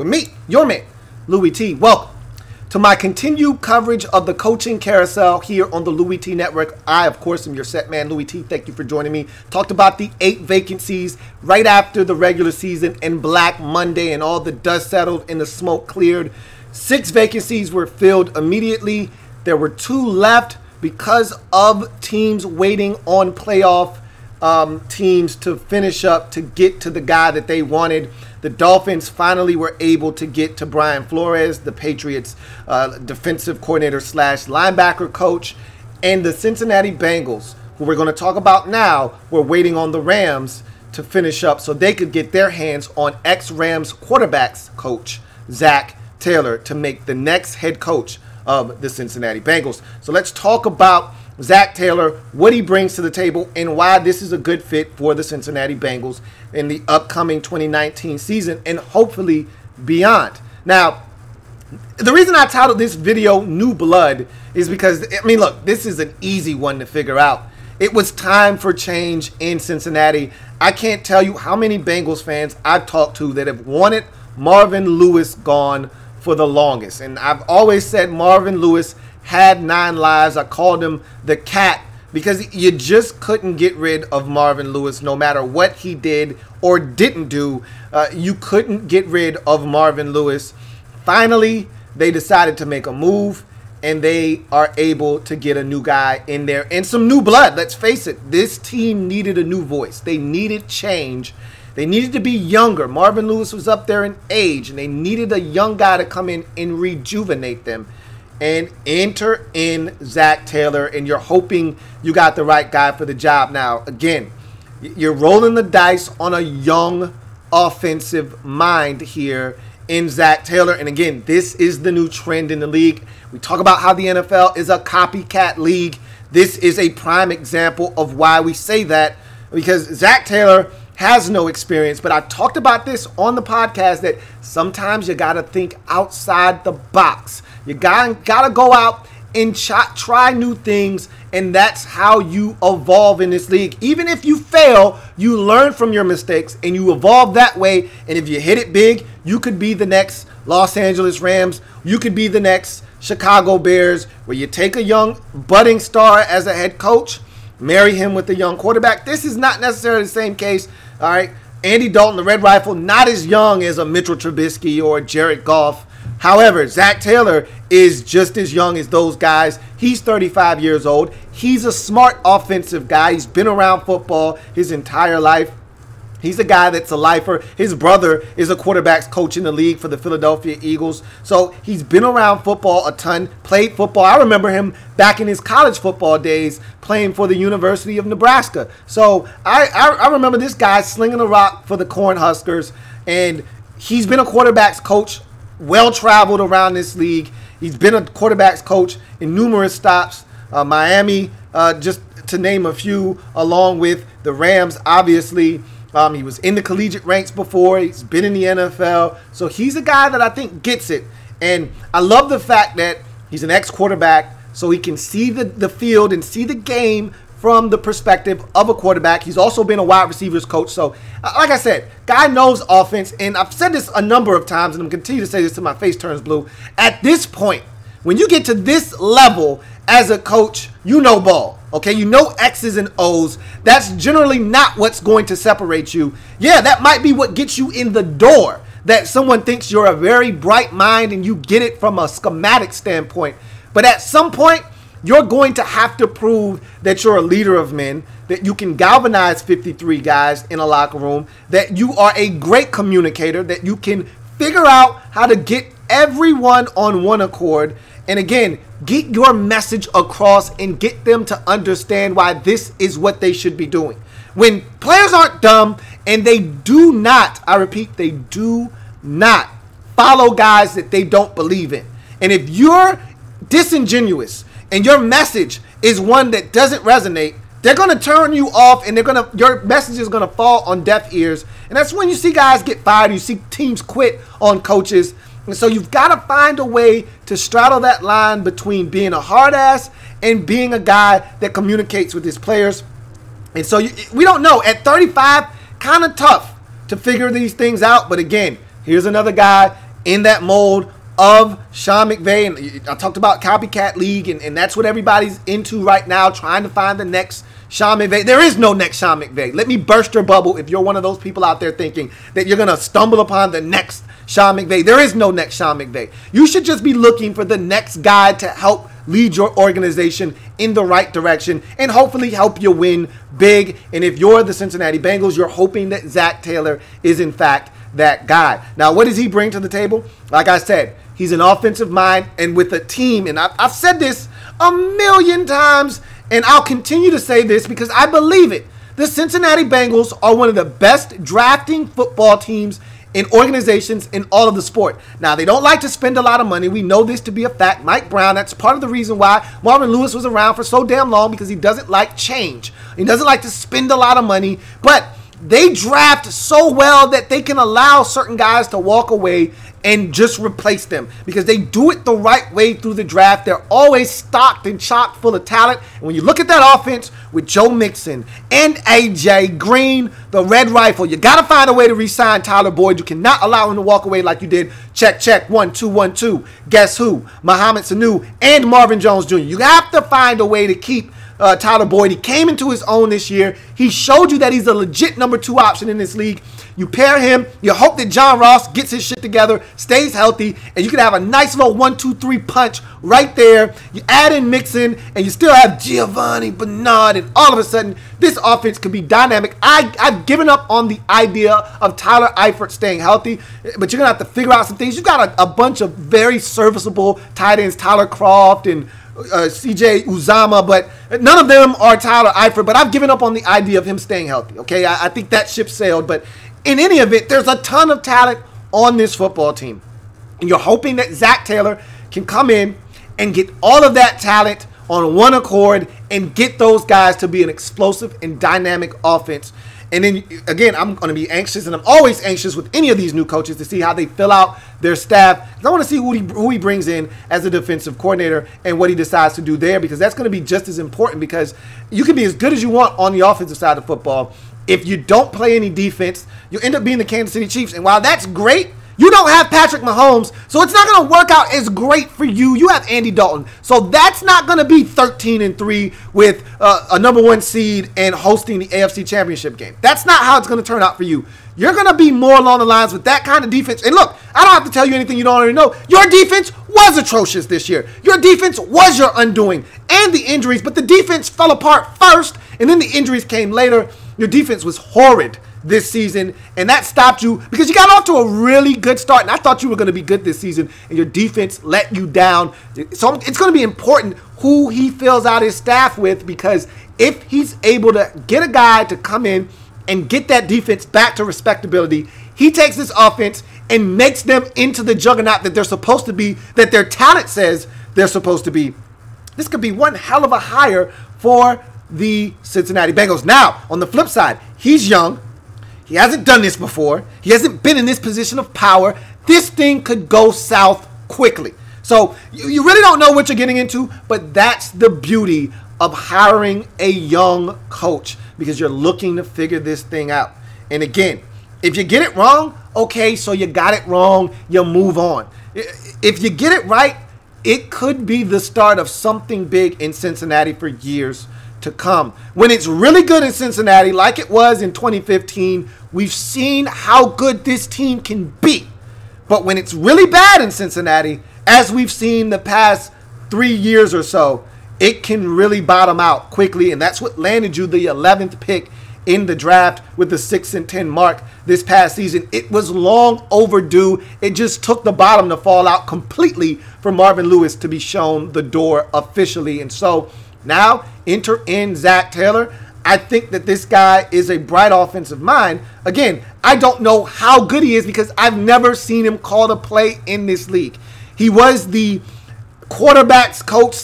with me, your man, Louie T. Welcome to my continued coverage of the coaching carousel here on the Louie T Network. I, of course, am your set man, Louie T. Thank you for joining me. Talked about the 8 vacancies right after the regular season and Black Monday, and all the dust settled and the smoke cleared. 6 vacancies were filled immediately. There were 2 left because of teams waiting on playoff teams to finish up to get to the guy that they wanted. The Dolphins finally were able to get to Brian Flores, the Patriots defensive coordinator slash linebacker coach, and the Cincinnati Bengals, who we're going to talk about now, were waiting on the Rams to finish up so they could get their hands on ex-Rams quarterbacks coach Zack Taylor to make the next head coach of the Cincinnati Bengals. So let's talk about Zack Taylor, what he brings to the table, and why this is a good fit for the Cincinnati Bengals in the upcoming 2019 season and hopefully beyond. Now, the reason I titled this video New Blood is because, I mean, look, this is an easy one to figure out. It was time for change in Cincinnati. I can't tell you how many Bengals fans I've talked to that have wanted Marvin Lewis gone for the longest. And I've always said Marvin Lewis had 9 lives. I called him the cat because you just couldn't get rid of Marvin Lewis no matter what he did or didn't do. You couldn't get rid of Marvin Lewis. Finally, they decided to make a move, and they are able to get a new guy in there and some new blood. Let's face it, this team needed a new voice. They needed change. They needed to be younger. Marvin Lewis was up there in age, and they needed a young guy to come in and rejuvenate them. And enter in Zack Taylor, and you're hoping you got the right guy for the job. Now, again, you're rolling the dice on a young offensive mind here in Zack Taylor. And again, this is the new trend in the league. We talk about how the NFL is a copycat league. This is a prime example of why we say that, because Zack Taylor has no experience. But I talked about this on the podcast that sometimes you got to think outside the box. You gotta go out and try new things, and that's how you evolve in this league. Even if you fail, you learn from your mistakes and you evolve that way. And if you hit it big, you could be the next Los Angeles Rams. You could be the next Chicago Bears, where you take a young budding star as a head coach, marry him with a young quarterback. This is not necessarily the same case. All right, Andy Dalton, the Red Rifle, not as young as a Mitchell Trubisky or Jared Goff. However, Zack Taylor is just as young as those guys. He's 35 years old. He's a smart offensive guy. He's been around football his entire life. He's a guy that's a lifer. His brother is a quarterback's coach in the league for the Philadelphia Eagles. So he's been around football a ton, played football. I remember him back in his college football days playing for the University of Nebraska. So I remember this guy slinging the rock for the Cornhuskers, and he's been a quarterback's coach, well-traveled around this league. He's been a quarterback's coach in numerous stops. Miami, just to name a few, along with the Rams, obviously. He was in the collegiate ranks before. He's been in the NFL. So he's a guy that I think gets it. And I love the fact that he's an ex-quarterback, so he can see the field and see the game from the perspective of a quarterback. He's also been a wide receivers coach. So, like I said, guy knows offense. And I've said this a number of times, and I'm going to continue to say this till my face turns blue. At this point, when you get to this level as a coach, you know ball. Okay, you know X's and O's. That's generally not what's going to separate you. Yeah, that might be what gets you in the door, that someone thinks you're a very bright mind and you get it from a schematic standpoint. But at some point, you're going to have to prove that you're a leader of men, that you can galvanize 53 guys in a locker room, that you are a great communicator, that you can figure out how to get everyone on one accord. And again, get your message across and get them to understand why this is what they should be doing. When players aren't dumb and they do not, I repeat, they do not follow guys that they don't believe in. And if you're disingenuous and your message is one that doesn't resonate, they're going to turn you off, and your message is going to fall on deaf ears. And that's when you see guys get fired. You see teams quit on coaches. And so you've got to find a way to straddle that line between being a hard ass and being a guy that communicates with his players. And so we don't know. At 35, kind of tough to figure these things out. But again, here's another guy in that mold of Sean McVay. And I talked about copycat league, and that's what everybody's into right now, trying to find the next Sean McVay. There is no next Sean McVay. Let me burst your bubble if you're one of those people out there thinking that you're going to stumble upon the next Sean McVay. There is no next Sean McVay. You should just be looking for the next guy to help lead your organization in the right direction and hopefully help you win big. And if you're the Cincinnati Bengals, you're hoping that Zack Taylor is in fact that guy. Now, what does he bring to the table? Like I said, he's an offensive mind, and with a team, and I've said this a million times, and I'll continue to say this because I believe it. The Cincinnati Bengals are one of the best drafting football teams in organizations in all of the sport. Now, they don't like to spend a lot of money. We know this to be a fact. Mike Brown, that's part of the reason why Marvin Lewis was around for so damn long, because he doesn't like change. He doesn't like to spend a lot of money, but they draft so well that they can allow certain guys to walk away and just replace them because they do it the right way through the draft. They're always stocked and chock full of talent. And when you look at that offense with Joe Mixon and AJ Green, the Red Rifle, you got to find a way to re-sign Tyler Boyd. You cannot allow him to walk away like you did. Check, check, 1, 2, 1, 2. Guess who? Mohamed Sanu and Marvin Jones Jr. You have to find a way to keep Tyler Boyd. He came into his own this year. He showed you that he's a legit number 2 option in this league. You pair him, you hope that John Ross gets his shit together, stays healthy, and you can have a nice little 1, 2, 3 punch right there. You add in Mixon, and you still have Giovanni Bernard, and all of a sudden, this offense could be dynamic. I've given up on the idea of Tyler Eifert staying healthy, but you're going to have to figure out some things. You've got a bunch of very serviceable tight ends, Tyler Croft and CJ Uzama, but none of them are Tyler Eifert. But I've given up on the idea of him staying healthy. Okay, I think that ship sailed. But in any event, there's a ton of talent on this football team, and you're hoping that Zack Taylor can come in and get all of that talent on one accord and get those guys to be an explosive and dynamic offense. And then, again, I'm going to be anxious, and I'm always anxious with any of these new coaches to see how they fill out their staff. I want to see who he brings in as a defensive coordinator and what he decides to do there, because that's going to be just as important, because you can be as good as you want on the offensive side of football. If you don't play any defense, you end up being the Kansas City Chiefs. And while that's great, you don't have Patrick Mahomes, so it's not going to work out as great for you. You have Andy Dalton, so that's not going to be 13-3 with a number 1 seed and hosting the AFC Championship game. That's not how it's going to turn out for you. You're going to be more along the lines with that kind of defense. And look, I don't have to tell you anything you don't already know. Your defense was atrocious this year. Your defense was your undoing, and the injuries, but the defense fell apart first, and then the injuries came later. Your defense was horrid this season, and that stopped you because you got off to a really good start, and I thought you were going to be good this season, and your defense let you down. So it's going to be important who he fills out his staff with, because if he's able to get a guy to come in and get that defense back to respectability, he takes this offense and makes them into the juggernaut that they're supposed to be, that their talent says they're supposed to be. This could be one hell of a hire for the Cincinnati Bengals. Now, on the flip side, he's young. He hasn't done this before. He hasn't been in this position of power. This thing could go south quickly. So you really don't know what you're getting into, but that's the beauty of hiring a young coach, because you're looking to figure this thing out. And again, if you get it wrong, okay, so you got it wrong, you move on. If you get it right, it could be the start of something big in Cincinnati for years to come. When it's really good in Cincinnati, like it was in 2015, we've seen how good this team can be. But when it's really bad in Cincinnati, as we've seen the past 3 years or so, it can really bottom out quickly, and that's what landed you the 11th pick in the draft with the 6-10 mark this past season. It was long overdue. It just took the bottom to fall out completely for Marvin Lewis to be shown the door officially. And so now enter in Zack Taylor. I think that this guy is a bright offensive mind. Again, I don't know how good he is because I've never seen him call a play in this league. He was the quarterbacks coach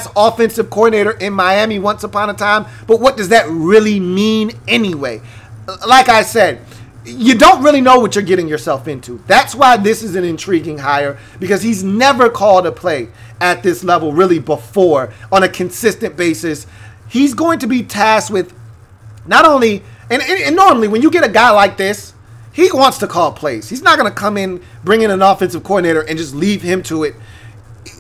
/ offensive coordinator in Miami once upon a time. But what does that really mean anyway? Like I said, you don't really know what you're getting yourself into. That's why this is an intriguing hire, because he's never called a play at this level really before on a consistent basis. He's going to be tasked with not only, and normally when you get a guy like this, he wants to call plays. He's not going to come in, bring in an offensive coordinator, and just leave him to it.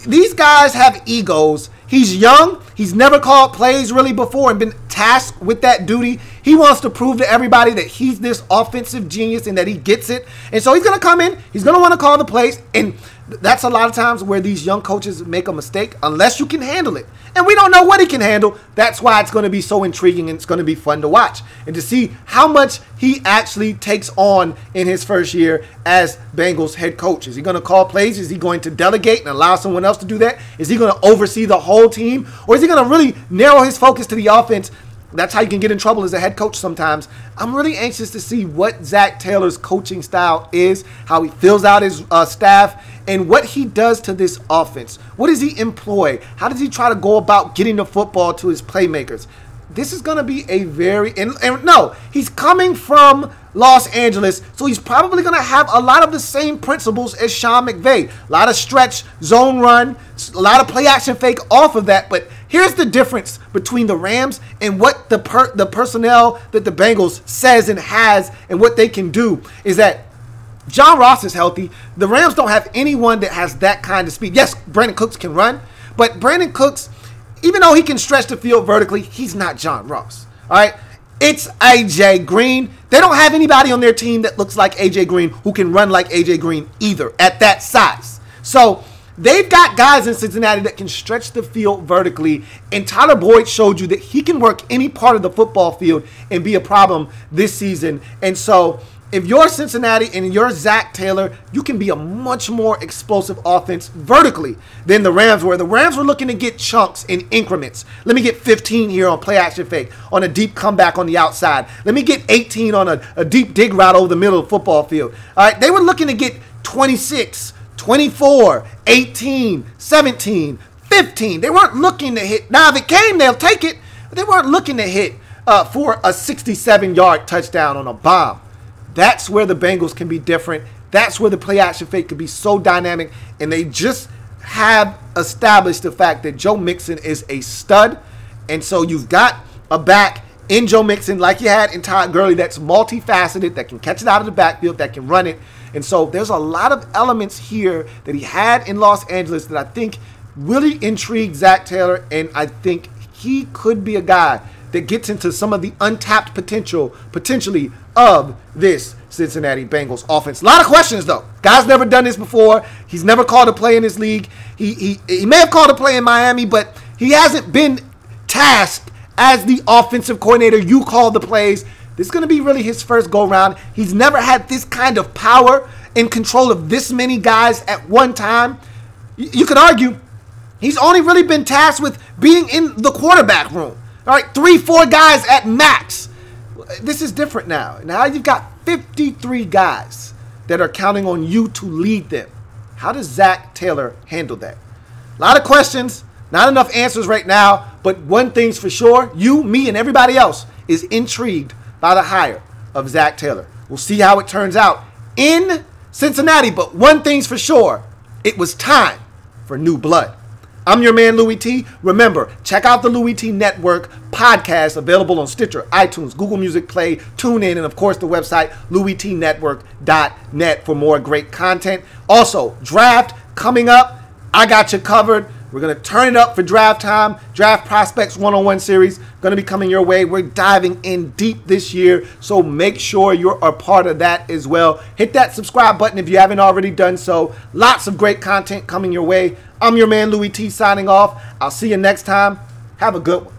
These guys have egos. He's young. He's never called plays really before and been tasked with that duty. He wants to prove to everybody that he's this offensive genius and that he gets it. And so he's going to come in. He's going to want to call the plays. And that's a lot of times where these young coaches make a mistake unless you can handle it. And we don't know what he can handle. That's why it's going to be so intriguing and it's going to be fun to watch and to see how much he actually takes on in his first year as Bengals head coach. Is he going to call plays? Is he going to delegate and allow someone else to do that? Is he going to oversee the whole team? Or is he going to really narrow his focus to the offense? That's how you can get in trouble as a head coach sometimes. I'm really anxious to see what Zack Taylor's coaching style is, how he fills out his staff, and what he does to this offense. What does he employ? How does he try to go about getting the football to his playmakers? This is going to be a very, and no, he's coming from Los Angeles, so he's probably going to have a lot of the same principles as Sean McVay. A lot of stretch, zone run, a lot of play action fake off of that. But here's the difference between the Rams and what the personnel that the Bengals says and has and what they can do is that John Ross is healthy. The Rams don't have anyone that has that kind of speed. Yes, Brandon Cooks can run, but Brandon Cooks, even though he can stretch the field vertically, he's not John Ross. All right? It's A.J. Green. They don't have anybody on their team that looks like A.J. Green who can run like A.J. Green either at that size. So they've got guys in Cincinnati that can stretch the field vertically, and Tyler Boyd showed you that he can work any part of the football field and be a problem this season. And so if you're Cincinnati and you're Zack Taylor, you can be a much more explosive offense vertically than the Rams were. The Rams were looking to get chunks in increments. Let me get 15 here on play action fake, on a deep comeback on the outside. Let me get 18 on a deep dig route over the middle of the football field. All right, they were looking to get 26, 24, 18, 17, 15. They weren't looking to hit. Now, if it came, they'll take it. But they weren't looking to hit for a 67-yard touchdown on a bomb. That's where the Bengals can be different. That's where the play action fake could be so dynamic. And they just have established the fact that Joe Mixon is a stud. And so you've got a back in Joe Mixon like you had in Todd Gurley that's multifaceted, that can catch it out of the backfield, that can run it. And so there's a lot of elements here that he had in Los Angeles that I think really intrigued Zack Taylor. And I think he could be a guy that gets into some of the untapped potentially of this Cincinnati Bengals offense. A lot of questions, though. Guy's never done this before. He's never called a play in this league. He may have called a play in Miami, but he hasn't been tasked as the offensive coordinator. You call the plays. This is going to be really his first go-round. He's never had this kind of power and control of this many guys at one time. You could argue he's only really been tasked with being in the quarterback room. All right, 3-4 guys at max. This is different now. Now you've got 53 guys that are counting on you to lead them. How does Zack Taylor handle that? A lot of questions, not enough answers right now, but one thing's for sure, you, me, and everybody else is intrigued by the hire of Zack Taylor. We'll see how it turns out in Cincinnati, but one thing's for sure, it was time for new blood. I'm your man, Louie T. Remember, check out the Louie T Network podcast available on Stitcher, iTunes, Google Music Play, TuneIn, and of course the website louietnetwork.net for more great content. Also, draft coming up. I got you covered. We're going to turn it up for draft time. Draft Prospects one-on-one series going to be coming your way. We're diving in deep this year, so make sure you're a part of that as well. Hit that subscribe button if you haven't already done so. Lots of great content coming your way. I'm your man, Louie T, signing off. I'll see you next time. Have a good one.